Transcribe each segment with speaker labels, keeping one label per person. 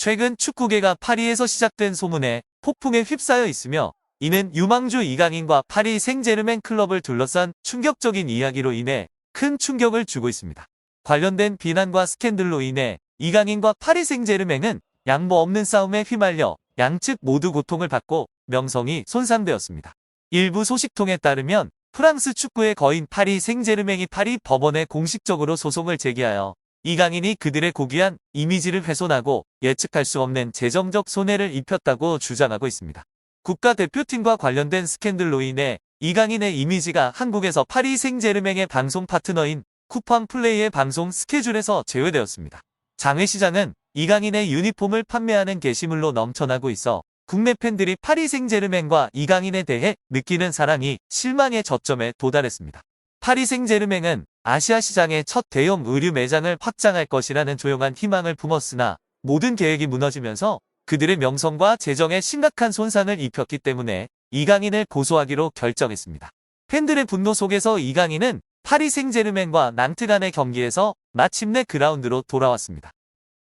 Speaker 1: 최근 축구계가 파리에서 시작된 소문에 폭풍에 휩싸여 있으며 이는 유망주 이강인과 파리 생제르맹 클럽을 둘러싼 충격적인 이야기로 인해 큰 충격을 주고 있습니다. 관련된 비난과 스캔들로 인해 이강인과 파리 생제르맹은 양보 없는 싸움에 휘말려 양측 모두 고통을 받고 명성이 손상되었습니다. 일부 소식통에 따르면 프랑스 축구의 거인 파리 생제르맹이 파리 법원에 공식적으로 소송을 제기하여 이강인이 그들의 고귀한 이미지를 훼손하고 예측할 수 없는 재정적 손해를 입혔다고 주장하고 있습니다. 국가대표팀과 관련된 스캔들로 인해 이강인의 이미지가 한국에서 파리 생제르맹의 방송 파트너인 쿠팡 플레이의 방송 스케줄에서 제외되었습니다. 장외시장은 이강인의 유니폼을 판매하는 게시물로 넘쳐나고 있어 국내 팬들이 파리 생제르맹과 이강인에 대해 느끼는 사랑이 실망의 저점에 도달했습니다. 파리 생제르맹은 아시아 시장의 첫 대형 의류 매장을 확장할 것이라는 조용한 희망을 품었으나 모든 계획이 무너지면서 그들의 명성과 재정에 심각한 손상을 입혔기 때문에 이강인을 고소하기로 결정했습니다. 팬들의 분노 속에서 이강인은 파리 생제르맹과 낭트 간의 경기에서 마침내 그라운드로 돌아왔습니다.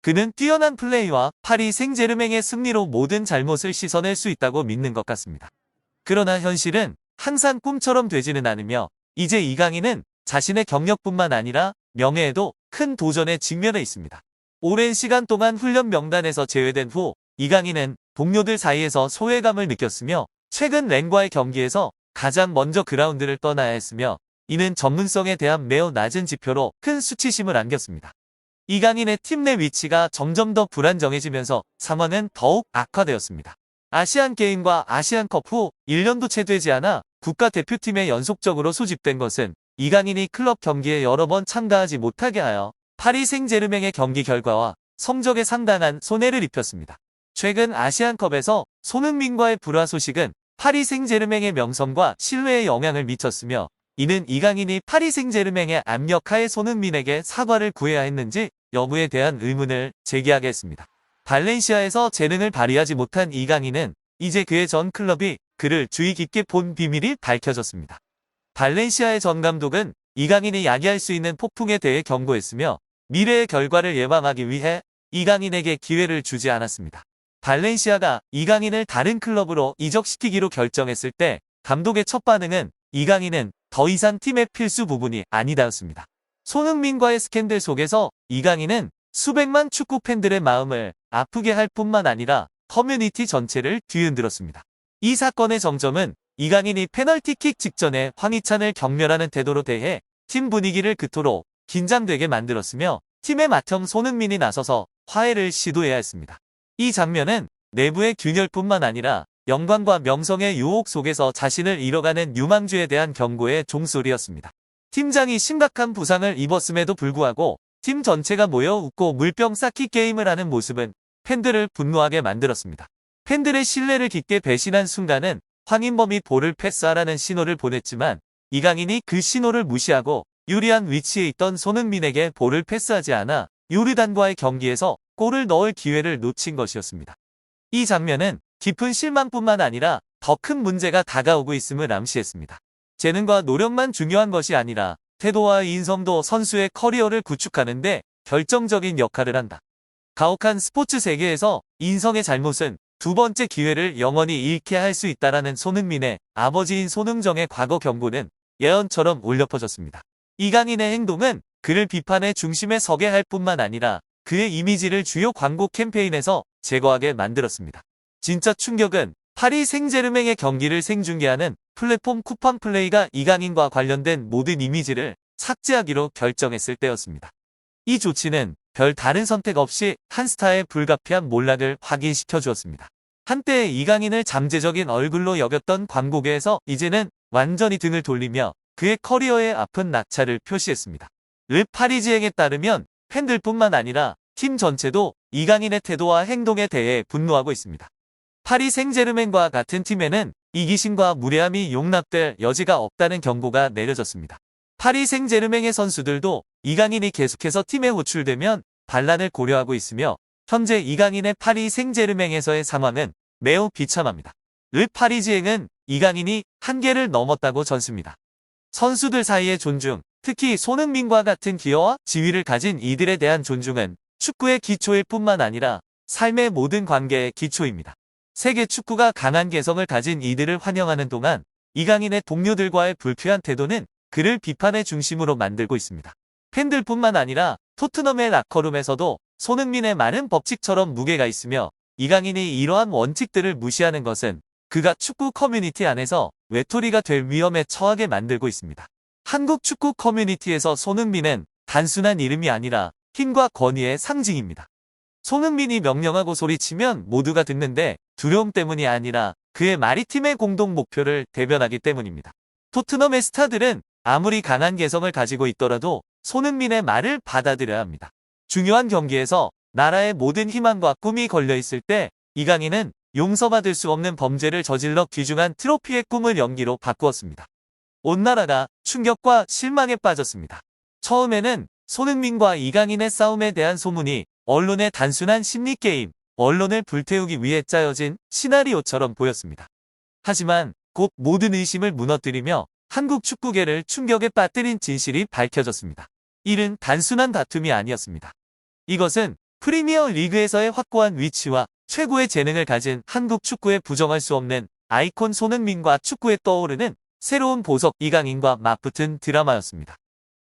Speaker 1: 그는 뛰어난 플레이와 파리 생제르맹의 승리로 모든 잘못을 씻어낼 수 있다고 믿는 것 같습니다. 그러나 현실은 항상 꿈처럼 되지는 않으며 이제 이강인은 자신의 경력뿐만 아니라 명예에도 큰 도전에 직면해 있습니다. 오랜 시간 동안 훈련 명단에서 제외된 후 이강인은 동료들 사이에서 소외감을 느꼈으며 최근 렌과의 경기에서 가장 먼저 그라운드를 떠나야 했으며 이는 전문성에 대한 매우 낮은 지표로 큰 수치심을 안겼습니다. 이강인의 팀 내 위치가 점점 더 불안정해지면서 상황은 더욱 악화되었습니다. 아시안게임과 아시안컵 후 1년도 채 되지 않아 국가대표팀에 연속적으로 소집된 것은 이강인이 클럽 경기에 여러 번 참가하지 못하게 하여 파리 생제르맹의 경기 결과와 성적에 상당한 손해를 입혔습니다. 최근 아시안컵에서 손흥민과의 불화 소식은 파리 생제르맹의 명성과 신뢰에 영향을 미쳤으며 이는 이강인이 파리 생제르맹의 압력하에 손흥민에게 사과를 구해야 했는지 여부에 대한 의문을 제기하게 했습니다. 발렌시아에서 재능을 발휘하지 못한 이강인은 이제 그의 전 클럽이 그를 주의 깊게 본 비밀이 밝혀졌습니다. 발렌시아의 전 감독은 이강인이 야기할 수 있는 폭풍에 대해 경고했으며 미래의 결과를 예방하기 위해 이강인에게 기회를 주지 않았습니다. 발렌시아가 이강인을 다른 클럽으로 이적시키기로 결정했을 때 감독의 첫 반응은 이강인은 더 이상 팀의 필수 부분이 아니다였습니다. 손흥민과의 스캔들 속에서 이강인은 수백만 축구 팬들의 마음을 아프게 할 뿐만 아니라 커뮤니티 전체를 뒤흔들었습니다. 이 사건의 정점은 이강인이 페널티킥 직전에 황희찬을 경멸하는 태도로 대해 팀 분위기를 그토록 긴장되게 만들었으며 팀의 맏형 손흥민이 나서서 화해를 시도해야 했습니다. 이 장면은 내부의 균열뿐만 아니라 영광과 명성의 유혹 속에서 자신을 잃어가는 유망주에 대한 경고의 종소리였습니다. 팀장이 심각한 부상을 입었음에도 불구하고 팀 전체가 모여 웃고 물병 쌓기 게임을 하는 모습은 팬들을 분노하게 만들었습니다. 팬들의 신뢰를 깊게 배신한 순간은 황인범이 볼을 패스하라는 신호를 보냈지만 이강인이 그 신호를 무시하고 유리한 위치에 있던 손흥민에게 볼을 패스하지 않아 요르단과의 경기에서 골을 넣을 기회를 놓친 것이었습니다. 이 장면은 깊은 실망뿐만 아니라 더 큰 문제가 다가오고 있음을 암시했습니다. 재능과 노력만 중요한 것이 아니라 태도와 인성도 선수의 커리어를 구축하는 데 결정적인 역할을 한다. 가혹한 스포츠 세계에서 인성의 잘못은 두 번째 기회를 영원히 잃게 할 수 있다라는 손흥민의 아버지인 손흥정의 과거 경고는 예언처럼 울려 퍼졌습니다. 이강인의 행동은 그를 비판의 중심에 서게 할 뿐만 아니라 그의 이미지를 주요 광고 캠페인에서 제거하게 만들었습니다. 진짜 충격은 파리 생제르맹의 경기를 생중계하는 플랫폼 쿠팡 플레이가 이강인과 관련된 모든 이미지를 삭제하기로 결정했을 때였습니다. 이 조치는 별 다른 선택 없이 한 스타의 불가피한 몰락을 확인시켜 주었습니다. 한때 이강인을 잠재적인 얼굴로 여겼던 광고계에서 이제는 완전히 등을 돌리며 그의 커리어의 아픈 낙차를 표시했습니다. 르 파리지앵에 따르면 팬들뿐만 아니라 팀 전체도 이강인의 태도와 행동에 대해 분노하고 있습니다. 파리 생제르맹과 같은 팀에는 이기심과 무례함이 용납될 여지가 없다는 경고가 내려졌습니다. 파리 생제르맹의 선수들도 이강인이 계속해서 팀에 호출되면 반란을 고려하고 있으며 현재 이강인의 파리 생제르맹에서의 상황은 매우 비참합니다. 르 파리지앵은 이강인이 한계를 넘었다고 전습니다. 선수들 사이의 존중, 특히 손흥민과 같은 기여와 지위를 가진 이들에 대한 존중은 축구의 기초일 뿐만 아니라 삶의 모든 관계의 기초입니다. 세계 축구가 강한 개성을 가진 이들을 환영하는 동안 이강인의 동료들과의 불쾌한 태도는 그를 비판의 중심으로 만들고 있습니다. 팬들뿐만 아니라 토트넘의 라커룸에서도 손흥민의 많은 법칙처럼 무게가 있으며 이강인이 이러한 원칙들을 무시하는 것은 그가 축구 커뮤니티 안에서 외톨이가 될 위험에 처하게 만들고 있습니다. 한국 축구 커뮤니티에서 손흥민은 단순한 이름이 아니라 힘과 권위의 상징입니다. 손흥민이 명령하고 소리치면 모두가 듣는데 두려움 때문이 아니라 그의 말이 팀의 공동 목표를 대변하기 때문입니다. 토트넘의 스타들은 아무리 강한 개성을 가지고 있더라도 손흥민의 말을 받아들여야 합니다. 중요한 경기에서 나라의 모든 희망과 꿈이 걸려있을 때 이강인은 용서받을 수 없는 범죄를 저질러 귀중한 트로피의 꿈을 연기로 바꾸었습니다. 온 나라가 충격과 실망에 빠졌습니다. 처음에는 손흥민과 이강인의 싸움에 대한 소문이 언론의 단순한 심리게임, 언론을 불태우기 위해 짜여진 시나리오처럼 보였습니다. 하지만 곧 모든 의심을 무너뜨리며 한국 축구계를 충격에 빠뜨린 진실이 밝혀졌습니다. 이는 단순한 다툼이 아니었습니다. 이것은 프리미어 리그에서의 확고한 위치와 최고의 재능을 가진 한국 축구의 부정할 수 없는 아이콘 손흥민과 축구에 떠오르는 새로운 보석 이강인과 맞붙은 드라마였습니다.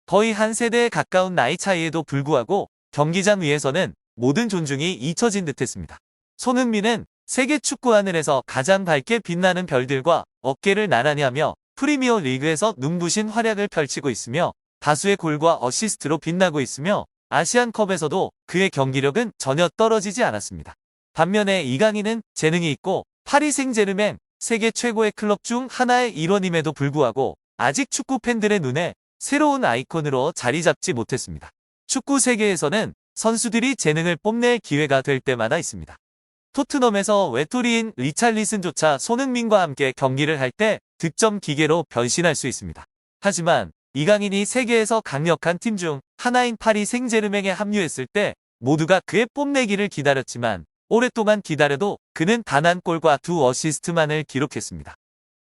Speaker 1: 거의 한 세대에 가까운 나이 차이에도 불구하고 경기장 위에서는 모든 존중이 잊혀진 듯했습니다. 손흥민은 세계 축구 하늘에서 가장 밝게 빛나는 별들과 어깨를 나란히 하며 프리미어 리그에서 눈부신 활약을 펼치고 있으며 다수의 골과 어시스트로 빛나고 있으며 아시안컵에서도 그의 경기력은 전혀 떨어지지 않았습니다. 반면에 이강인은 재능이 있고 파리 생제르맹 세계 최고의 클럽 중 하나의 일원임에도 불구하고 아직 축구 팬들의 눈에 새로운 아이콘으로 자리 잡지 못했습니다. 축구 세계에서는 선수들이 재능을 뽐낼 기회가 될 때마다 있습니다. 토트넘에서 외톨이인 리찰리슨조차 손흥민과 함께 경기를 할 때 득점 기계로 변신할 수 있습니다. 하지만 이강인이 세계에서 강력한 팀 중 하나인 파리 생제르맹에 합류했을 때 모두가 그의 뽐내기를 기다렸지만 오랫동안 기다려도 그는 단 한 골과 2 어시스트만을 기록했습니다.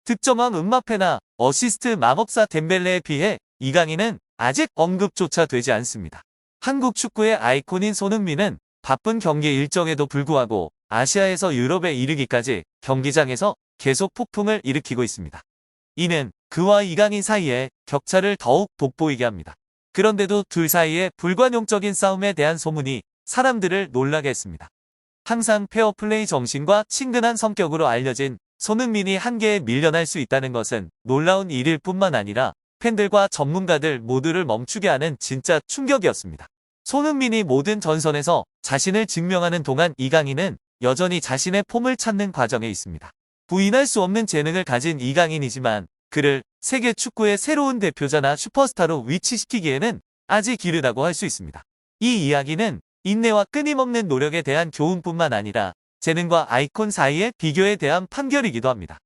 Speaker 1: 득점왕 음바페나 어시스트 마법사 덴벨레에 비해 이강인은 아직 언급조차 되지 않습니다. 한국 축구의 아이콘인 손흥민은 바쁜 경기 일정에도 불구하고 아시아에서 유럽에 이르기까지 경기장에서 계속 폭풍을 일으키고 있습니다. 이는 그와 이강인 사이에 격차를 더욱 돋보이게 합니다. 그런데도 둘 사이의 불관용적인 싸움에 대한 소문이 사람들을 놀라게 했습니다. 항상 페어플레이 정신과 친근한 성격으로 알려진 손흥민이 한계에 밀려날 수 있다는 것은 놀라운 일일 뿐만 아니라 팬들과 전문가들 모두를 멈추게 하는 진짜 충격이었습니다. 손흥민이 모든 전선에서 자신을 증명하는 동안 이강인은 여전히 자신의 폼을 찾는 과정에 있습니다. 부인할 수 없는 재능을 가진 이강인이지만 그를 세계 축구의 새로운 대표자나 슈퍼스타로 위치시키기에는 아직 이르다고 할 수 있습니다. 이 이야기는 인내와 끊임없는 노력에 대한 교훈뿐만 아니라 재능과 아이콘 사이의 비교에 대한 판결이기도 합니다.